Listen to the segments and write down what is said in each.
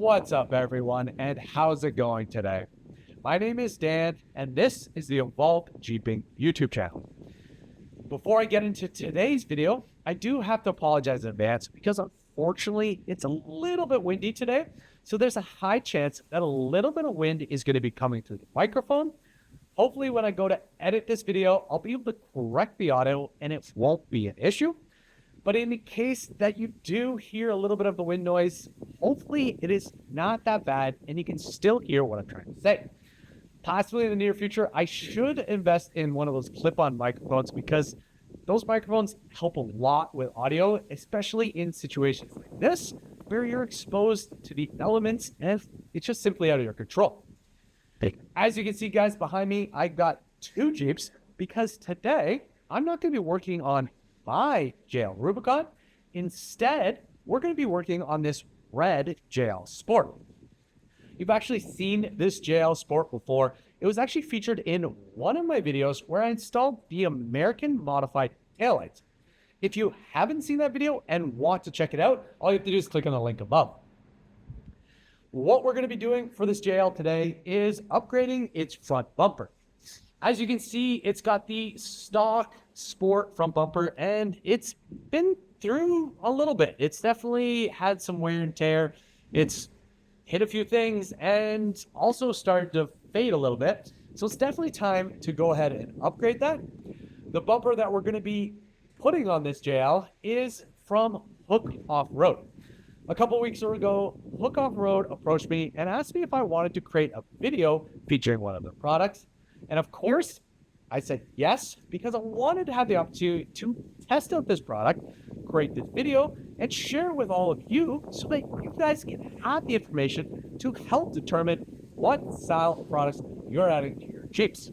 What's up, everyone, and how's it going today? My name is Dan, and this is the Evolved Jeeping YouTube channel. Before I get into today's video, I do have to apologize in advance because unfortunately, it's a little bit windy today, so there's a high chance that a little bit of wind is going to be coming through the microphone. Hopefully, when I go to edit this video, I'll be able to correct the audio and it won't be an issue. But in the case that you do hear a little bit of the wind noise, hopefully it is not that bad and you can still hear what I'm trying to say. Possibly in the near future, I should invest in one of those clip-on microphones because those microphones help a lot with audio, especially in situations like this, where you're exposed to the elements and it's just simply out of your control. As you can see, guys, behind me, I got two Jeeps because today I'm not going to be working on my JL Rubicon. Instead, we're going to be working on this red JL Sport. You've actually seen this JL Sport before. It was actually featured in one of my videos where I installed the American modified taillights. If you haven't seen that video and want to check it out, all you have to do is click on the link above. What we're going to be doing for this JL today is upgrading its front bumper. As you can see, it's got the stock Sport front bumper and it's been through a little bit. It's definitely had some wear and tear. It's hit a few things and also started to fade a little bit. So it's definitely time to go ahead and upgrade that. The bumper that we're going to be putting on this JL is from Hooke Offroad. A couple weeks ago, Hooke Offroad approached me and asked me if I wanted to create a video featuring one of their products. And of course, I said yes, because I wanted to have the opportunity to test out this product, create this video, and share it with all of you so that you guys can have the information to help determine what style of products you're adding to your Jeeps.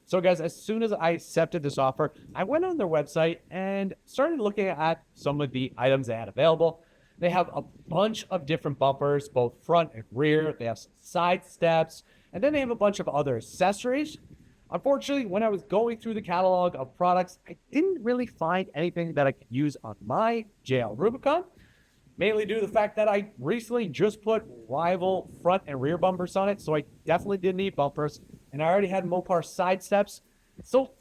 So guys, as soon as I accepted this offer, I went on their website and started looking at some of the items they had available. They have a bunch of different bumpers, both front and rear. They have some side steps, and then they have a bunch of other accessories. Unfortunately, when I was going through the catalog of products, I didn't really find anything that I could use on my JL Rubicon, mainly due to the fact that I recently just put rival front and rear bumpers on it, so I definitely didn't need bumpers, and I already had Mopar side steps, so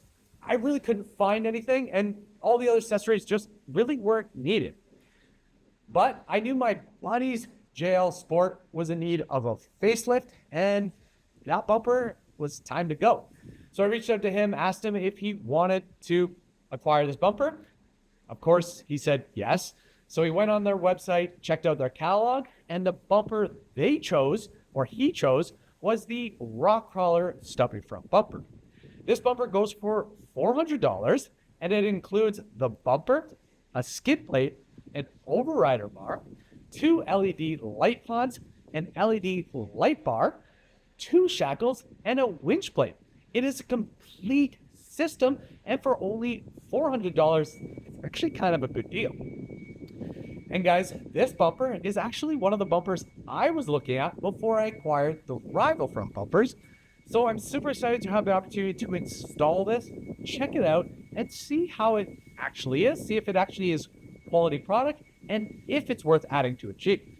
I really couldn't find anything, and all the other accessories just really weren't needed. But I knew my buddy's JL Sport was in need of a facelift, and that bumper was time to go. So I reached out to him, asked him if he wanted to acquire this bumper. Of course, he said yes. So he went on their website, checked out their catalog, and the bumper they chose, or he chose, was the Rock Crawler stumpy front bumper. This bumper goes for $400, and it includes the bumper, a skid plate, an overrider bar, two LED light pods, an LED light bar, two shackles, and a winch plate. It is a complete system, and for only $400, it's actually kind of a good deal. And guys, this bumper is actually one of the bumpers I was looking at before I acquired the rival front bumpers. So I'm super excited to have the opportunity to install this, check it out, and see how it actually is, see if it actually is quality product, and if it's worth adding to a Jeep.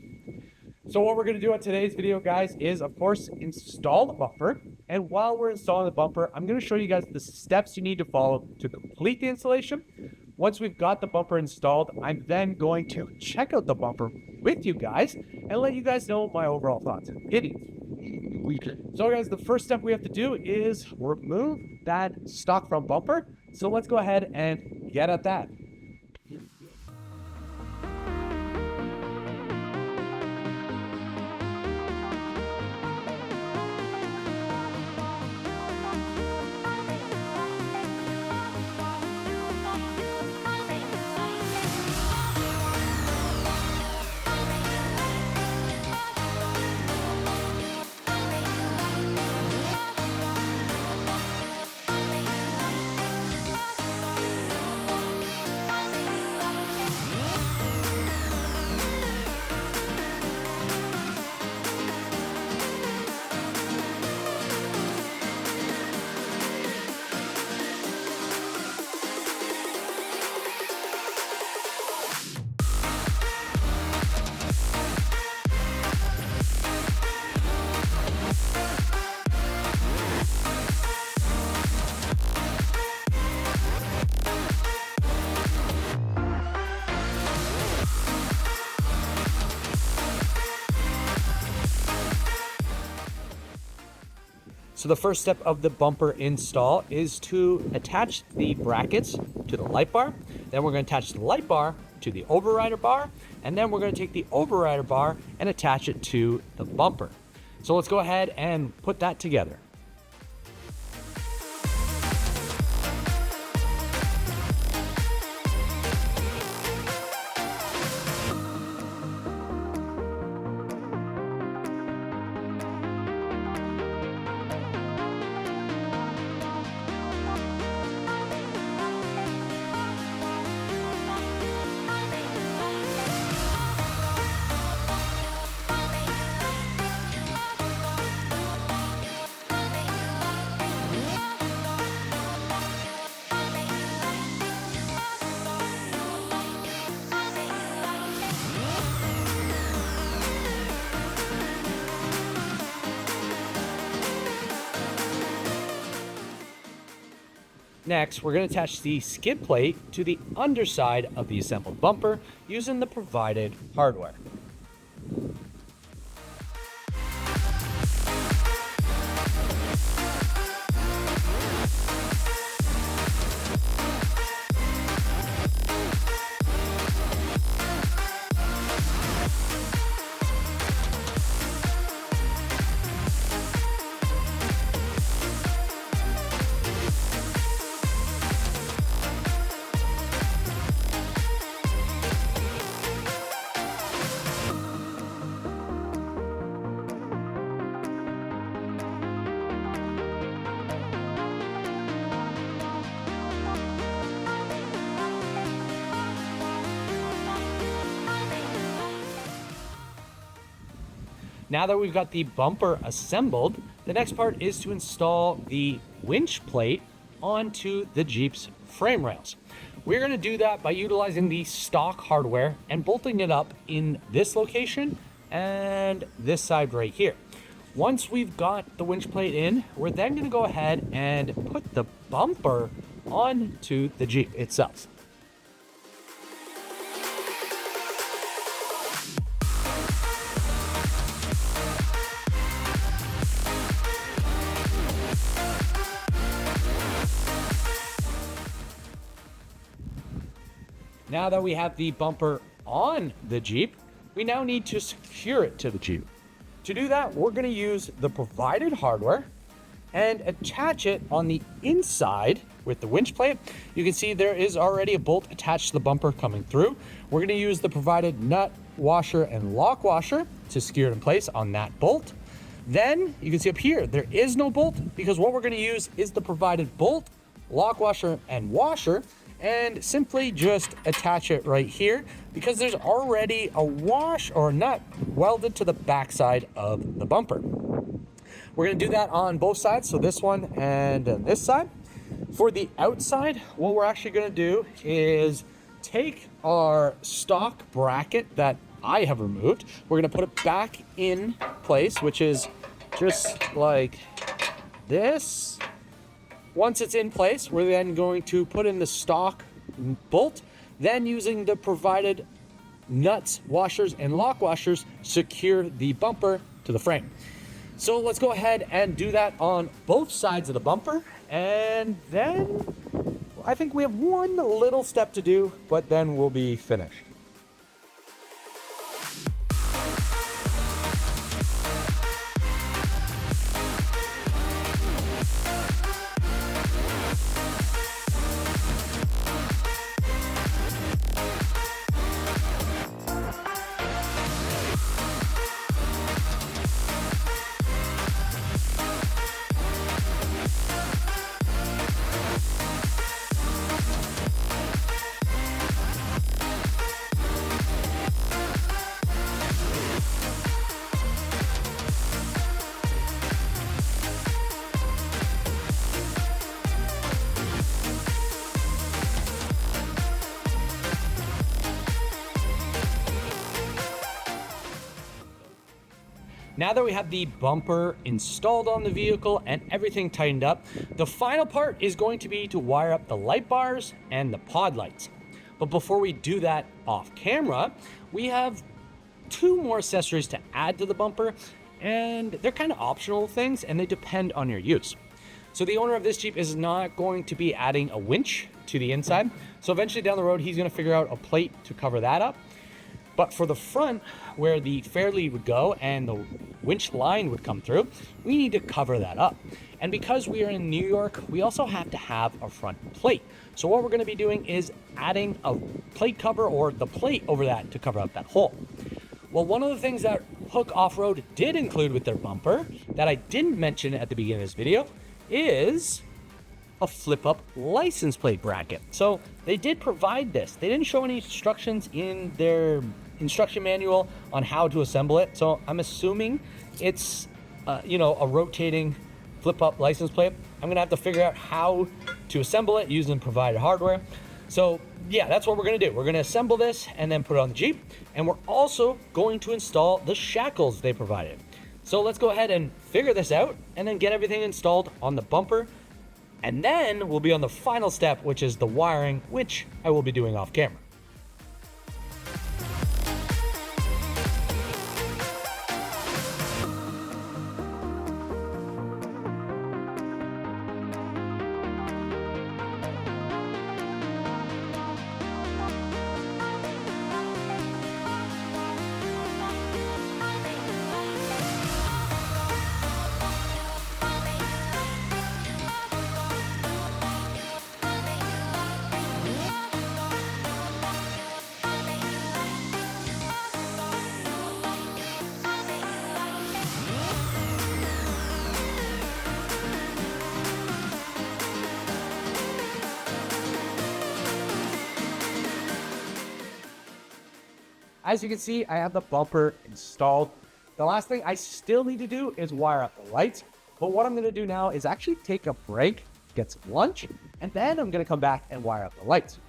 So what we're going to do on today's video, guys, is, of course, install the bumper. And while we're installing the bumper, I'm going to show you guys the steps you need to follow to complete the installation. Once we've got the bumper installed, I'm then going to check out the bumper with you guys and let you guys know my overall thoughts and opinions. So, guys, the first step we have to do is remove that stock front bumper. So let's go ahead and get at that. So the first step of the bumper install is to attach the brackets to the light bar. Then we're going to attach the light bar to the overrider bar, and then we're going to take the overrider bar and attach it to the bumper. So let's go ahead and put that together. Next, we're going to attach the skid plate to the underside of the assembled bumper using the provided hardware. Now that we've got the bumper assembled, the next part is to install the winch plate onto the Jeep's frame rails. We're going to do that by utilizing the stock hardware and bolting it up in this location and this side right here. Once we've got the winch plate in, we're then going to go ahead and put the bumper onto the Jeep itself. Now that we have the bumper on the Jeep, we now need to secure it to the Jeep. To do that, we're going to use the provided hardware and attach it on the inside with the winch plate. You can see there is already a bolt attached to the bumper coming through. We're going to use the provided nut washer and lock washer to secure it in place on that bolt. Then you can see up here, there is no bolt because what we're going to use is the provided bolt, lock washer, and washer, and simply just attach it right here because there's already a wash or nut welded to the backside of the bumper. We're going to do that on both sides, so this one and this side. For the outside, what we're actually going to do is take our stock bracket that I have removed. We're going to put it back in place, which is just like this. Once it's in place, we're then going to put in the stock bolt, then using the provided nuts, washers, and lock washers, secure the bumper to the frame. So let's go ahead and do that on both sides of the bumper, and then I think we have one little step to do, but then we'll be finished. Now that we have the bumper installed on the vehicle and everything tightened up, the final part is going to be to wire up the light bars and the pod lights. But before we do that off camera, we have two more accessories to add to the bumper, and they're kind of optional things, and they depend on your use. So the owner of this Jeep is not going to be adding a winch to the inside. So eventually down the road, he's going to figure out a plate to cover that up. But for the front, where the fairlead would go and the winch line would come through, we need to cover that up. And because we are in New York, we also have to have a front plate. So what we're going to be doing is adding a plate cover, or the plate over that, to cover up that hole. Well, one of the things that Hooke Offroad did include with their bumper that I didn't mention at the beginning of this video is a flip-up license plate bracket. So they did provide this. They didn't show any instructions in their instruction manual on how to assemble it. So I'm assuming it's, a rotating flip-up license plate. I'm gonna have to figure out how to assemble it using provided hardware. So yeah, that's what we're gonna do. We're gonna assemble this and then put it on the Jeep. And we're also going to install the shackles they provided. So let's go ahead and figure this out and then get everything installed on the bumper. And then we'll be on the final step, which is the wiring, which I will be doing off camera. As you can see, I have the bumper installed. The last thing I still need to do is wire up the lights. But what I'm going to do now is actually take a break, get some lunch, and then I'm going to come back and wire up the lights.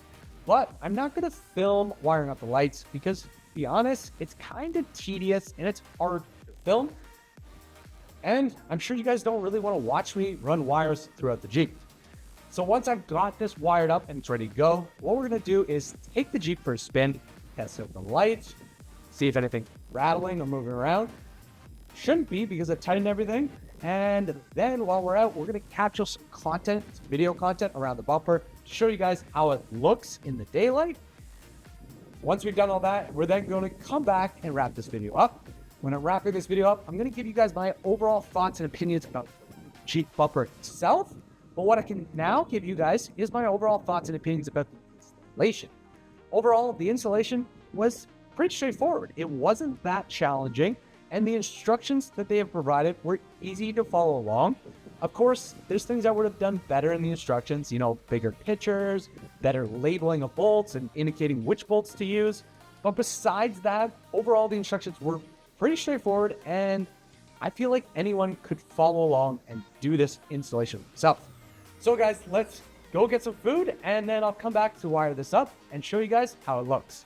But I'm not going to film wiring up the lights because, to be honest, it's kind of tedious and it's hard to film. And I'm sure you guys don't really want to watch me run wires throughout the Jeep. So once I've got this wired up and it's ready to go, what we're going to do is take the Jeep for a spin, test out the lights, see if anything's rattling or moving around. Shouldn't be because I've tightened everything. And then while we're out, we're going to capture some content, some video content around the bumper to show you guys how it looks in the daylight. Once we've done all that, we're then going to come back and wrap this video up. When I'm wrapping this video up, I'm going to give you guys my overall thoughts and opinions about the Jeep bumper itself. But what I can now give you guys is my overall thoughts and opinions about the installation. Overall, the installation was pretty straightforward. It wasn't that challenging, and the instructions that they have provided were easy to follow along. Of course, there's things I would have done better in the instructions, bigger pictures, better labeling of bolts and indicating which bolts to use. But besides that, overall, the instructions were pretty straightforward, and I feel like anyone could follow along and do this installation themselves. So guys, let's go get some food, and then I'll come back to wire this up and show you guys how it looks.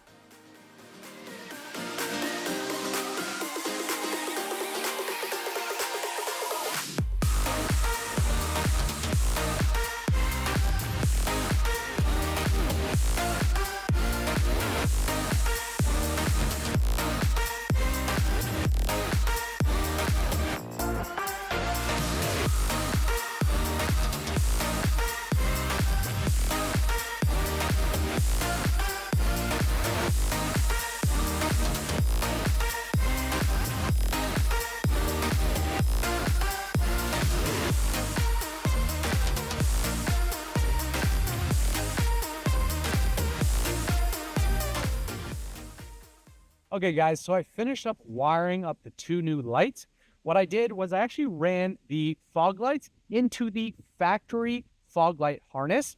Okay guys, so I finished up wiring up the two new lights. What I did was I actually ran the fog lights into the factory fog light harness.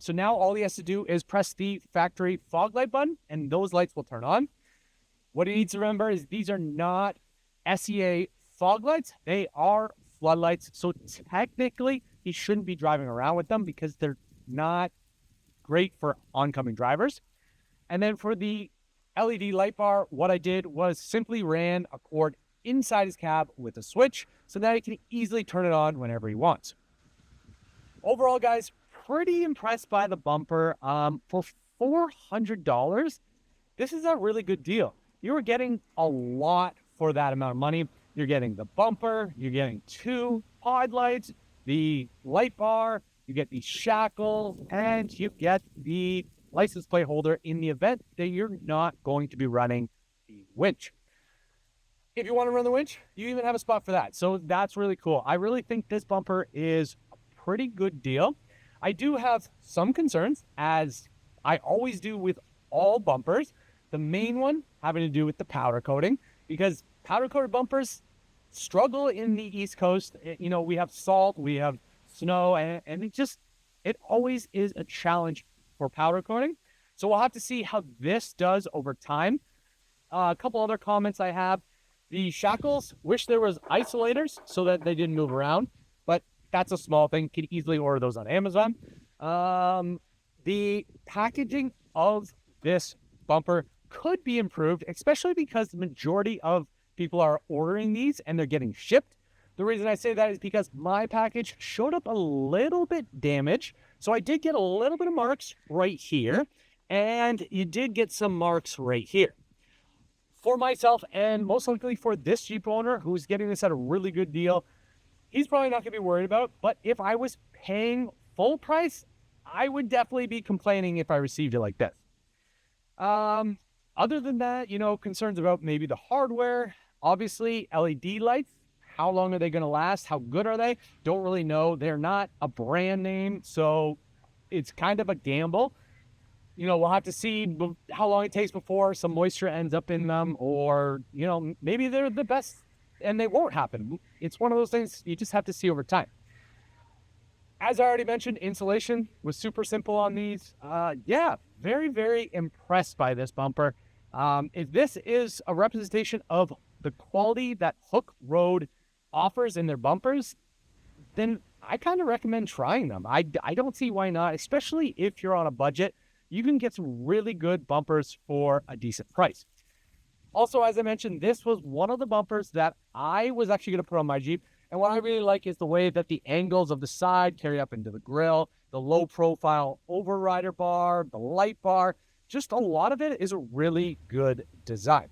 So now all he has to do is press the factory fog light button and those lights will turn on. What he needs to remember is these are not SEA fog lights. They are floodlights. So technically he shouldn't be driving around with them because they're not great for oncoming drivers. And then for the LED light bar, what I did was simply ran a cord inside his cab with a switch so that he can easily turn it on whenever he wants. Overall, guys, pretty impressed by the bumper. For $400, this is a really good deal. You were getting a lot for that amount of money. You're getting the bumper, you're getting 2 pod lights, the light bar, you get the shackle, and you get the license plate holder in the event that you're not going to be running the winch. If you want to run the winch, you even have a spot for that. So that's really cool. I really think this bumper is a pretty good deal. I do have some concerns, as I always do with all bumpers. The main one having to do with the powder coating, because powder coated bumpers struggle in the East Coast. You know, we have salt, we have snow, and it always is a challenge for powder coating. So we'll have to see how this does over time. A couple other comments I have. The shackles, wish there was isolators so that they didn't move around, but that's a small thing. You can easily order those on Amazon. The packaging of this bumper could be improved, especially because the majority of people are ordering these and they're getting shipped. The reason I say that is because my package showed up a little bit damaged. So I did get a little bit of marks right here, and you did get some marks right here. For myself, and most likely for this Jeep owner who's getting this at a really good deal, he's probably not going to be worried about it. But if I was paying full price, I would definitely be complaining if I received it like this. Other than that, you know, concerns about maybe the hardware. Obviously, LED lights. How long are they going to last? How good are they? Don't really know. They're not a brand name, so it's kind of a gamble. You know, we'll have to see how long it takes before some moisture ends up in them, or, you know, maybe they're the best and they won't happen. It's one of those things you just have to see over time. As I already mentioned, insulation was super simple on these. Yeah, very, very impressed by this bumper. If this is a representation of the quality that Hooke Road offers in their bumpers, then I kind of recommend trying them. I don't see why not, especially if you're on a budget. You can get some really good bumpers for a decent price. Also, as I mentioned, this was one of the bumpers that I was actually going to put on my Jeep. And what I really like is the way that the angles of the side carry up into the grill, the low profile overrider bar, the light bar. Just a lot of it is a really good design.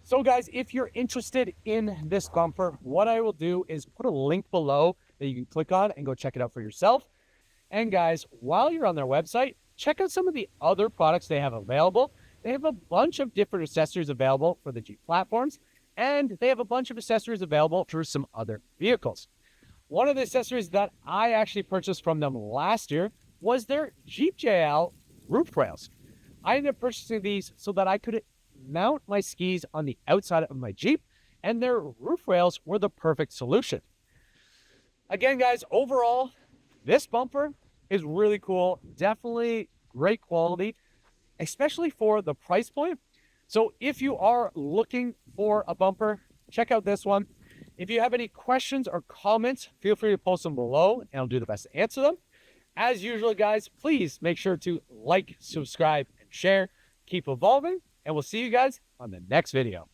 So guys, if you're interested in this bumper, what I will do is put a link below that you can click on and go check it out for yourself. And guys, while you're on their website, check out some of the other products they have available. They have a bunch of different accessories available for the Jeep platforms, and they have a bunch of accessories available for some other vehicles. One of the accessories that I actually purchased from them last year was their Jeep JL roof rails. I ended up purchasing these so that I could mount my skis on the outside of my Jeep, and their roof rails were the perfect solution. Again, guys, overall, this bumper is really cool. Definitely great quality, especially for the price point. So if you are looking for a bumper, check out this one. If you have any questions or comments, feel free to post them below and I'll do the best to answer them. As usual, guys, please make sure to like, subscribe, and share. Keep evolving, and we'll see you guys on the next video.